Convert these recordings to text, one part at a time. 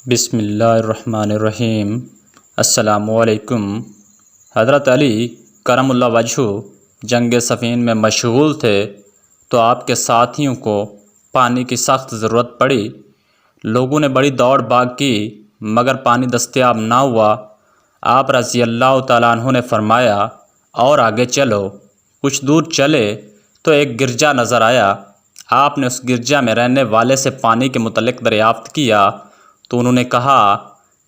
بسم اللہ الرحمن الرحیم۔ السلام علیکم۔ حضرت علی کرم اللہ وجہہ جنگ صفین میں مشغول تھے تو آپ کے ساتھیوں کو پانی کی سخت ضرورت پڑی۔ لوگوں نے بڑی دوڑ بھاگ کی مگر پانی دستیاب نہ ہوا۔ آپ رضی اللہ تعالیٰ عنہ نے فرمایا اور آگے چلو۔ کچھ دور چلے تو ایک گرجا نظر آیا۔ آپ نے اس گرجا میں رہنے والے سے پانی کے متعلق دریافت کیا تو انہوں نے کہا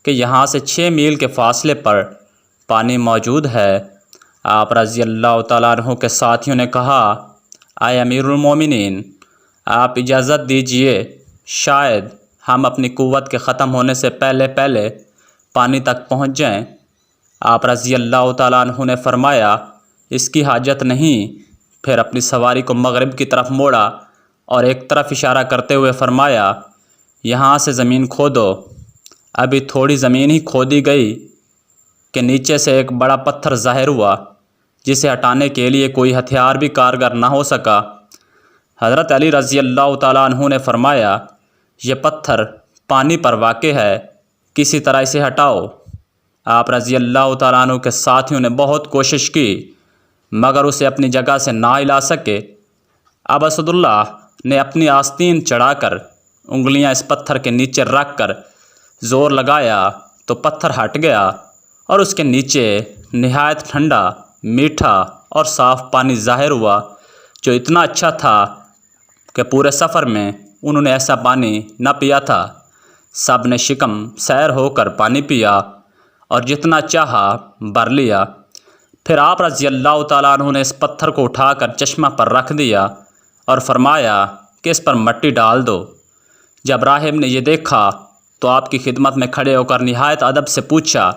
کہ یہاں سے 6 میل کے فاصلے پر پانی موجود ہے۔ آپ رضی اللہ تعالیٰ عنہ کے ساتھیوں نے کہا، اے امیر المومنین، آپ اجازت دیجئے، شاید ہم اپنی قوت کے ختم ہونے سے پہلے پانی تک پہنچ جائیں۔ آپ رضی اللہ تعالیٰ عنہ نے فرمایا، اس کی حاجت نہیں۔ پھر اپنی سواری کو مغرب کی طرف موڑا اور ایک طرف اشارہ کرتے ہوئے فرمایا، یہاں سے زمین کھودو۔ ابھی تھوڑی زمین ہی کھودی گئی کہ نیچے سے ایک بڑا پتھر ظاہر ہوا جسے ہٹانے کے لیے کوئی ہتھیار بھی کارگر نہ ہو سکا۔ حضرت علی رضی اللہ تعالیٰ عنہ نے فرمایا، یہ پتھر پانی پر واقع ہے، کسی طرح اسے ہٹاؤ۔ آپ رضی اللہ تعالیٰ عنہ کے ساتھیوں نے بہت کوشش کی مگر اسے اپنی جگہ سے نہ ہلا سکے۔ اب اسد اللہ نے اپنی آستین چڑھا کر انگلیاں اس پتھر کے نیچے رکھ کر زور لگایا تو پتھر ہٹ گیا اور اس کے نیچے نہایت ٹھنڈا، میٹھا اور صاف پانی ظاہر ہوا جو اتنا اچھا تھا کہ پورے سفر میں انہوں نے ایسا پانی نہ پیا تھا۔ سب نے شکم سیر ہو کر پانی پیا اور جتنا چاہا بھر لیا۔ پھر آپ رضی اللہ تعالیٰ عنہ نے اس پتھر کو اٹھا کر چشمہ پر رکھ دیا اور فرمایا کہ اس پر مٹی ڈال دو۔ جب راہب نے یہ دیکھا تو آپ کی خدمت میں کھڑے ہو کر نہایت ادب سے پوچھا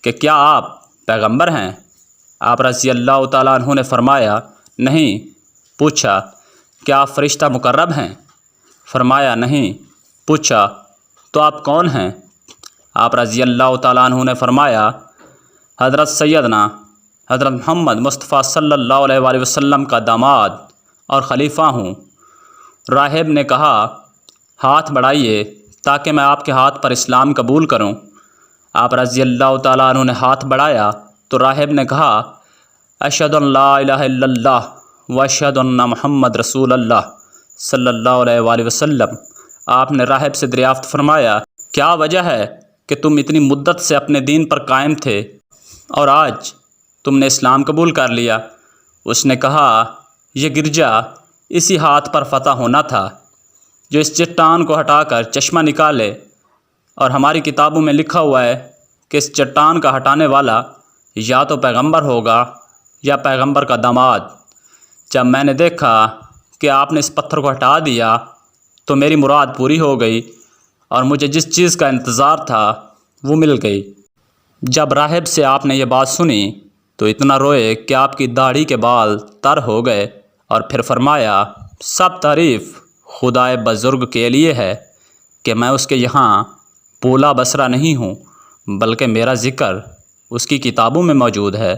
کہ کیا آپ پیغمبر ہیں؟ آپ رضی اللہ تعالیٰ عنہ نے فرمایا، نہیں۔ پوچھا، کیا آپ فرشتہ مقرب ہیں؟ فرمایا، نہیں۔ پوچھا، تو آپ کون ہیں؟ آپ رضی اللہ تعالیٰ عنہ نے فرمایا، حضرت سیدنا حضرت محمد مصطفیٰ صلی اللہ علیہ وآلہ وسلم کا داماد اور خلیفہ ہوں۔ راہب نے کہا، ہاتھ بڑھائیے تاکہ میں آپ کے ہاتھ پر اسلام قبول کروں۔ آپ رضی اللہ تعالیٰ عنہ نے ہاتھ بڑھایا تو راہب نے کہا، اشہد ان لا الہ الا اللہ و اشہد ان محمد رسول اللہ صلی اللہ علیہ وآلہ وسلم۔ آپ نے راہب سے دریافت فرمایا، کیا وجہ ہے کہ تم اتنی مدت سے اپنے دین پر قائم تھے اور آج تم نے اسلام قبول کر لیا؟ اس نے کہا، یہ گرجا اسی ہاتھ پر فتح ہونا تھا جو اس چٹان کو ہٹا کر چشمہ نکالے، اور ہماری کتابوں میں لکھا ہوا ہے کہ اس چٹان کا ہٹانے والا یا تو پیغمبر ہوگا یا پیغمبر کا داماد۔ جب میں نے دیکھا کہ آپ نے اس پتھر کو ہٹا دیا تو میری مراد پوری ہو گئی اور مجھے جس چیز کا انتظار تھا وہ مل گئی۔ جب راہب سے آپ نے یہ بات سنی تو اتنا روئے کہ آپ کی داڑھی کے بال تر ہو گئے، اور پھر فرمایا، سب تعریف خدائے بزرگ کے لیے ہے کہ میں اس کے یہاں پولا بسرا نہیں ہوں بلکہ میرا ذکر اس کی کتابوں میں موجود ہے۔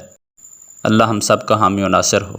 اللہ ہم سب کا حامی و ناصر ہو۔